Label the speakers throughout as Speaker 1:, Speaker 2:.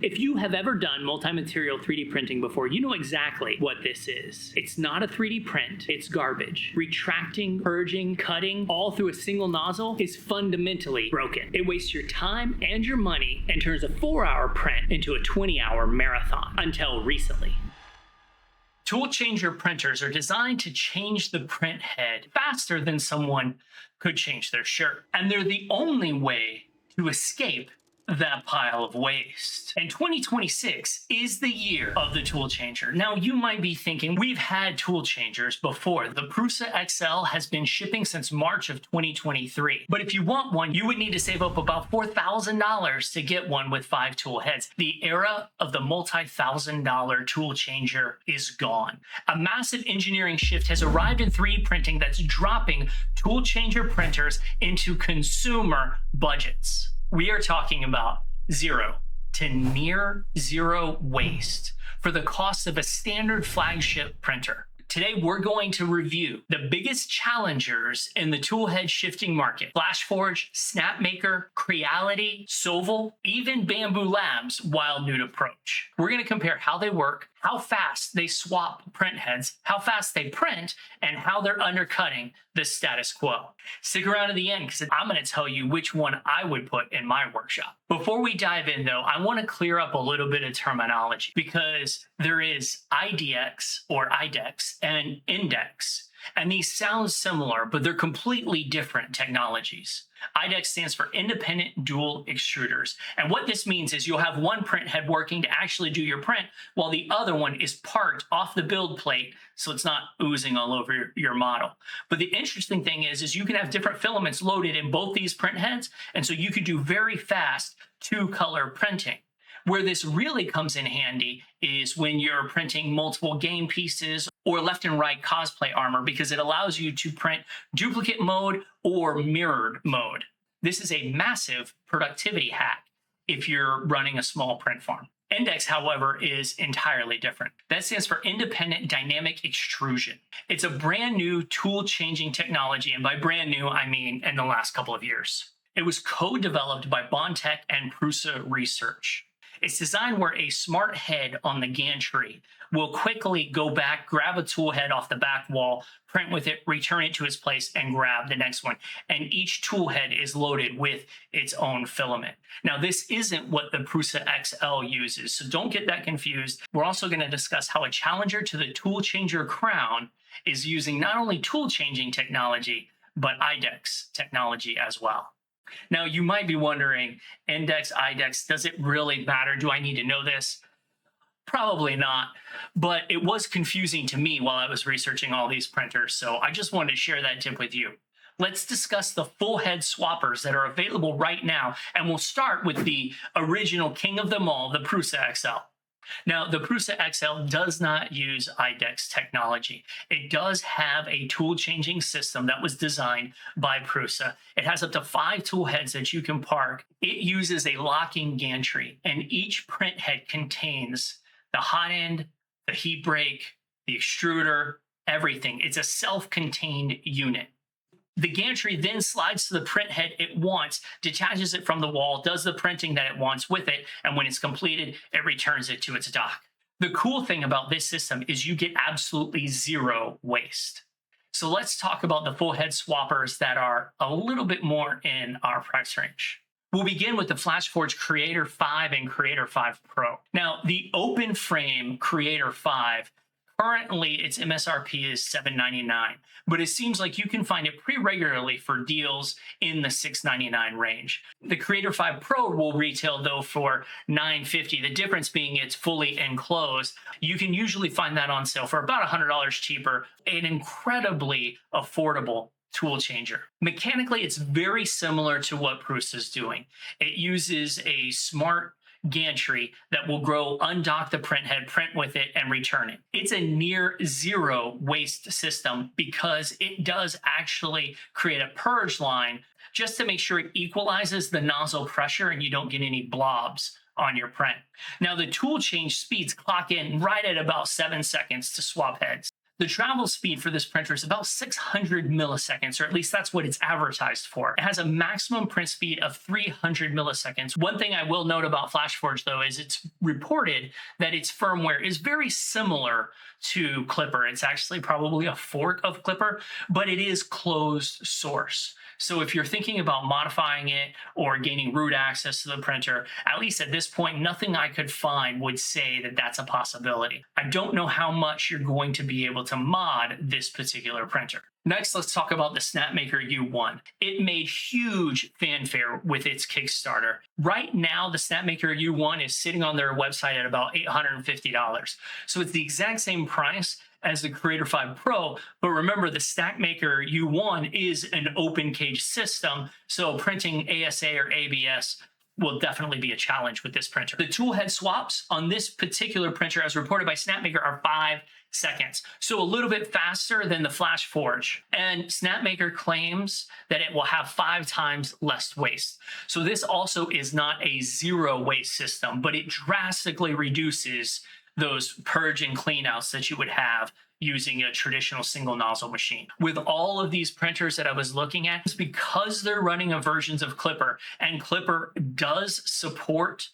Speaker 1: If you have ever done multi-material 3D printing before, you know exactly what this is. It's not a 3D print, it's garbage. Retracting, purging, cutting, all through a single nozzle is fundamentally broken. It wastes your time and your money and turns a 4-hour print into a 20-hour marathon, until recently. Tool changer printers are designed to change the print head faster than someone could change their shirt. And they're the only way to escape that pile of waste. And 2026 is the year of the tool changer. Now, you might be thinking, we've had tool changers before. The Prusa XL has been shipping since March of 2023. But if you want one, you would need to save up about $4,000 to get one with 5 tool heads. The era of the multi-$1,000 tool changer is gone. A massive engineering shift has arrived in 3D printing that's dropping tool changer printers into consumer budgets. We are talking about zero to near zero waste for the cost of a standard flagship printer. Today, we're going to review the biggest challengers in the toolhead shifting market: Flashforge, Snapmaker, Creality, Sovol, even Bambu Labs' wild new approach. We're going to compare how they work, how fast they swap print heads, how fast they print, and how they're undercutting the status quo. Stick around to the end because I'm going to tell you which one I would put in my workshop. Before we dive in though, I want to clear up a little bit of terminology because there is IDEX or IDEX and INDEX. And these sound similar, but they're completely different technologies. IDEX stands for Independent Dual Extruders. And what this means is you'll have one print head working to actually do your print while the other one is parked off the build plate so it's not oozing all over your model. But the interesting thing is you can have different filaments loaded in both these print heads, and so you could do very fast 2-color printing. Where this really comes in handy is when you're printing multiple game pieces or left and right cosplay armor, because it allows you to print duplicate mode or mirrored mode. This is a massive productivity hack if you're running a small print farm. INDEX, however, is entirely different. That stands for Independent Dynamic Extrusion. It's a brand new tool changing technology, and by brand new, I mean in the last couple of years. It was co-developed by Bondtech and Prusa Research. It's designed where a smart head on the gantry will quickly go back, grab a tool head off the back wall, print with it, return it to its place, and grab the next one. And each tool head is loaded with its own filament. Now, this isn't what the Prusa XL uses, so don't get that confused. We're also going to discuss how a challenger to the tool changer crown is using not only tool changing technology, but IDEX technology as well. Now, you might be wondering, INDEX, IDEX, does it really matter? Do I need to know this? Probably not, but it was confusing to me while I was researching all these printers, so I just wanted to share that tip with you. Let's discuss the full head swappers that are available right now, and we'll start with the original king of them all, the Prusa XL. Now, the Prusa XL does not use IDEX technology. It does have a tool changing system that was designed by Prusa. It has up to 5 tool heads that you can park. It uses a locking gantry, and each print head contains the hot end, the heat break, the extruder, everything. It's a self-contained unit. The gantry then slides to the print head it wants, detaches it from the wall, does the printing that it wants with it, and when it's completed, it returns it to its dock. The cool thing about this system is you get absolutely zero waste. So let's talk about the full head swappers that are a little bit more in our price range. We'll begin with the Flashforge Creator 5 and Creator 5 Pro. Now, the open frame Creator 5, currently its MSRP is $799, but it seems like you can find it pretty regularly for deals in the $699 range. The Creator 5 Pro will retail though for $950, the difference being it's fully enclosed. You can usually find that on sale for about $100 cheaper, an incredibly affordable tool changer. Mechanically, it's very similar to what Prusa is doing. It uses a smart gantry that will undock the print head, print with it, and return it. It's a near zero waste system because it does actually create a purge line just to make sure it equalizes the nozzle pressure and you don't get any blobs on your print. Now, the tool change speeds clock in right at about 7 seconds to swap heads. The travel speed for this printer is about 600 milliseconds, or at least that's what it's advertised for. It has a maximum print speed of 300 milliseconds. One thing I will note about Flashforge, though, is it's reported that its firmware is very similar to Klipper. It's actually probably a fork of Klipper, but it is closed source. So if you're thinking about modifying it or gaining root access to the printer, at least at this point, nothing I could find would say that that's a possibility. I don't know how much you're going to be able to mod this particular printer. Next, let's talk about the Snapmaker U1. It made huge fanfare with its Kickstarter. Right now, the Snapmaker U1 is sitting on their website at about $850. So it's the exact same price as the Creator 5 Pro, but remember the Snapmaker U1 is an open cage system, so printing ASA or ABS will definitely be a challenge with this printer. The toolhead swaps on this particular printer, as reported by Snapmaker, are 5 seconds, so a little bit faster than the Flashforge. And Snapmaker claims that it will have 5 times less waste. So this also is not a zero waste system, but it drastically reduces those purge and clean outs that you would have using a traditional single nozzle machine. With all of these printers that I was looking at, it's because they're running versions of Klipper, and Klipper does support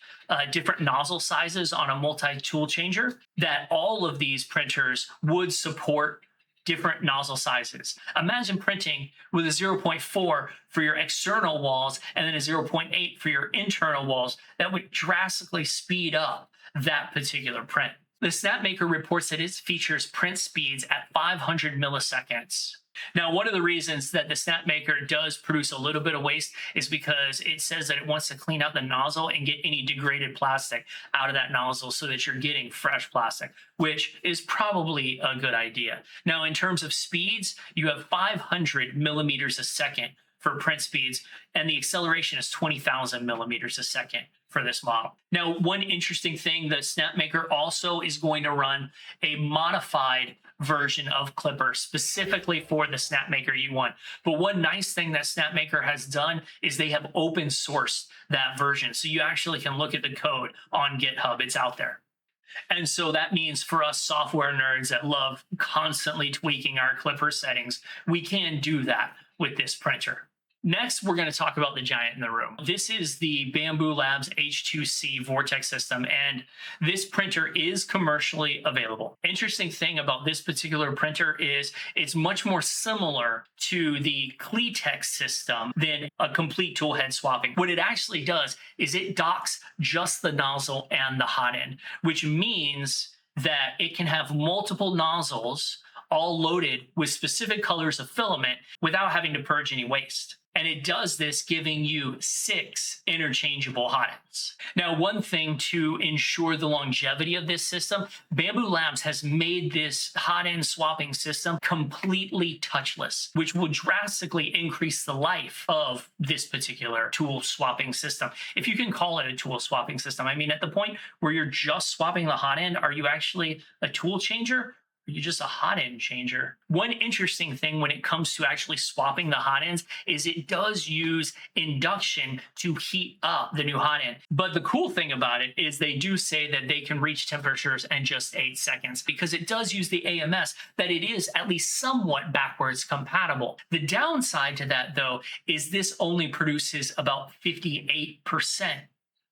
Speaker 1: different nozzle sizes on a multi-tool changer, that all of these printers would support different nozzle sizes. Imagine printing with a 0.4 for your external walls and then a 0.8 for your internal walls. That would drastically speed up that particular print. The Snapmaker reports that it features print speeds at 500 milliseconds. Now, one of the reasons that the Snapmaker does produce a little bit of waste is because it says that it wants to clean out the nozzle and get any degraded plastic out of that nozzle so that you're getting fresh plastic, which is probably a good idea. Now, in terms of speeds, you have 500 millimeters a second for print speeds, and the acceleration is 20,000 millimeters a second for this model. Now, one interesting thing, the Snapmaker also is going to run a modified version of Klipper specifically for the Snapmaker U1. But one nice thing that Snapmaker has done is they have open sourced that version. So you actually can look at the code on GitHub. It's out there. And so that means for us software nerds that love constantly tweaking our Klipper settings, we can do that with this printer. Next, we're going to talk about the giant in the room. This is the Bambu Labs H2C Vortek system, and this printer is commercially available. Interesting thing about this particular printer is it's much more similar to the KliTek system than a complete toolhead swapping. What it actually does is it docks just the nozzle and the hot end, which means that it can have multiple nozzles all loaded with specific colors of filament without having to purge any waste. And it does this giving you 6 interchangeable hot ends. Now, one thing to ensure the longevity of this system, Bambu Labs has made this hot end swapping system completely touchless, which will drastically increase the life of this particular tool swapping system. If you can call it a tool swapping system, I mean, at the point where you're just swapping the hot end, are you actually a tool changer? You're just a hot end changer. One interesting thing when it comes to actually swapping the hot ends is it does use induction to heat up the new hot end. But the cool thing about it is they do say that they can reach temperatures in just 8 seconds because it does use the AMS, that it is at least somewhat backwards compatible. The downside to that, though, is this only produces about 58%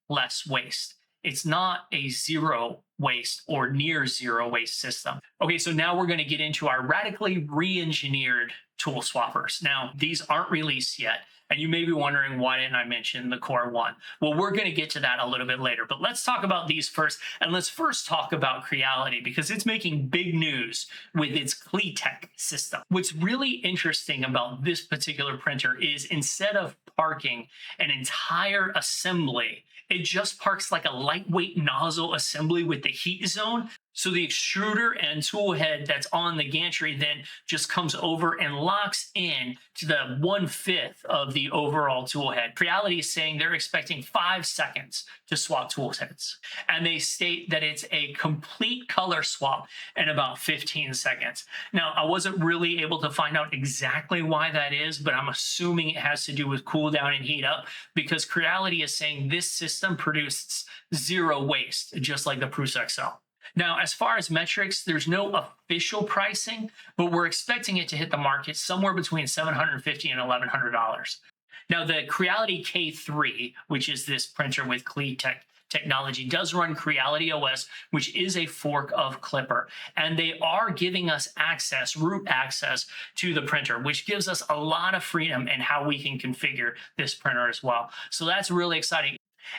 Speaker 1: less waste. It's not a zero waste or near zero waste system. Okay, so now we're going to get into our radically re-engineered tool swappers. Now, these aren't released yet, and you may be wondering, why didn't I mention the Core 1? Well, we're going to get to that a little bit later, but let's talk about these first, and let's first talk about Creality because it's making big news with its KliTek system. What's really interesting about this particular printer is instead of parking an entire assembly, it just parks like a lightweight nozzle assembly with the heat zone. So the extruder and tool head that's on the gantry then just comes over and locks in to the 1/5 of the overall tool head. Creality is saying they're expecting 5 seconds to swap tool heads. And they state that it's a complete color swap in about 15 seconds. Now, I wasn't really able to find out exactly why that is, but I'm assuming it has to do with cool down and heat up because Creality is saying this system produces 0 waste, just like the Prusa XL. Now, as far as metrics, there's no official pricing, but we're expecting it to hit the market somewhere between $750 and $1,100. Now, the Creality K3, which is this printer with KliTek technology, does run Creality OS, which is a fork of Klipper. And they are giving us access, root access to the printer, which gives us a lot of freedom in how we can configure this printer as well. So that's really exciting.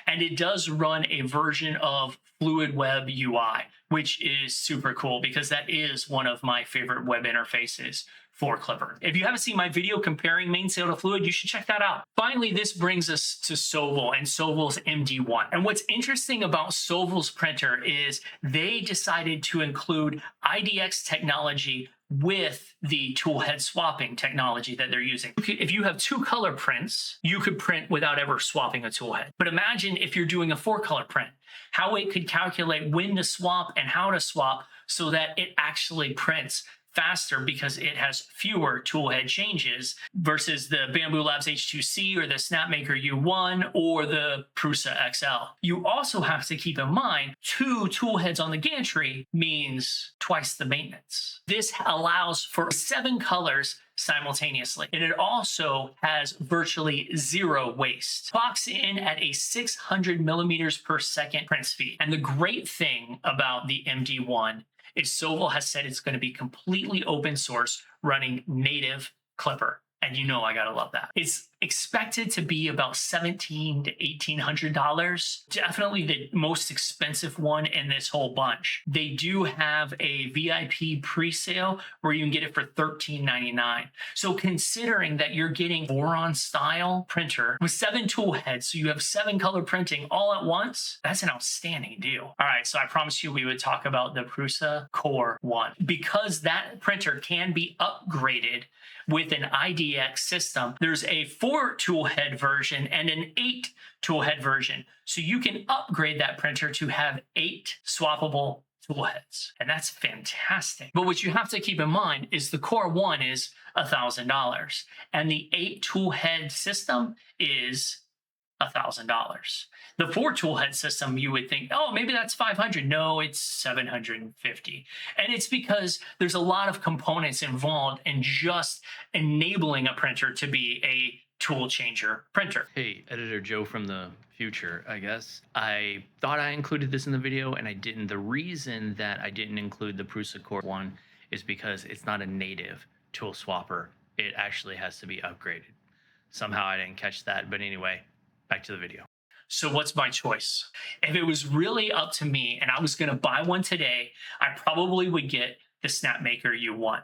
Speaker 1: And it does run a version of Fluid Web UI, which is super cool because that is one of my favorite web interfaces for Klipper. If you haven't seen my video comparing mainsail to fluid, you should check that out. Finally, this brings us to Sovol and Sovol's MD1. And what's interesting about Sovol's printer is they decided to include IDEX technology with the toolhead swapping technology that they're using. If you have 2 color prints, you could print without ever swapping a toolhead. But imagine if you're doing a 4 color print, how it could calculate when to swap and how to swap so that it actually prints faster because it has fewer toolhead changes versus the Bambu Labs H2C or the Snapmaker U1 or the Prusa XL. You also have to keep in mind 2 toolheads on the gantry means twice the maintenance. This allows for 7 colors simultaneously. And it also has virtually 0 waste. Clocks in at a 600 millimeters per second print speed. And the great thing about the MD1 is Sovol has said it's going to be completely open source, running native Klipper. And you know I gotta love that. It's expected to be about $1,700 to $1,800. Definitely the most expensive one in this whole bunch. They do have a VIP pre-sale where you can get it for $13.99. So considering that you're getting Voron style printer with 7 tool heads, so you have 7 color printing all at once, that's an outstanding deal. All right, so I promised you we would talk about the Prusa Core 1. Because that printer can be upgraded with an IDEX system, there's a 4 toolhead version and an 8 toolhead version. So you can upgrade that printer to have 8 swappable toolheads. And that's fantastic. But what you have to keep in mind is the Core 1 is $1,000 and the 8 toolhead system is $1,000. The 4 toolhead system, you would think, oh, maybe that's $500. No, it's $750. And it's because there's a lot of components involved in just enabling a printer to be a tool changer printer.
Speaker 2: Hey, Editor Joe from the future, I guess. I thought I included this in the video and I didn't. The reason that I didn't include the Prusa Core 1 is because it's not a native tool swapper. It actually has to be upgraded. Somehow I didn't catch that, but anyway, back to the video.
Speaker 1: So what's my choice? If it was really up to me and I was going to buy one today, I probably would get the Snapmaker U1.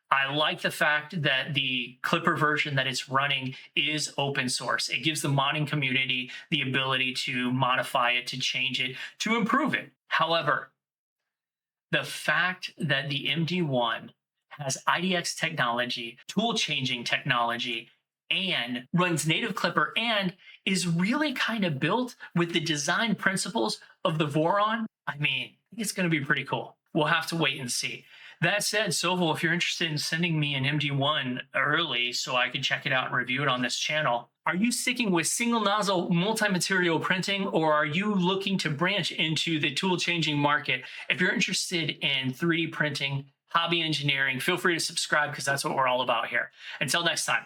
Speaker 1: I like the fact that the Klipper version that it's running is open source. It gives the modding community the ability to modify it, to change it, to improve it. However, the fact that the MD1 has IDEX technology, tool changing technology, and runs native Klipper and is really kind of built with the design principles of the Voron, I mean, it's going to be pretty cool. We'll have to wait and see. That said, Sovol, if you're interested in sending me an MD1 early so I can check it out and review it on this channel, are you sticking with single nozzle multi-material printing or are you looking to branch into the tool changing market? If you're interested in 3D printing, hobby engineering, feel free to subscribe because that's what we're all about here. Until next time.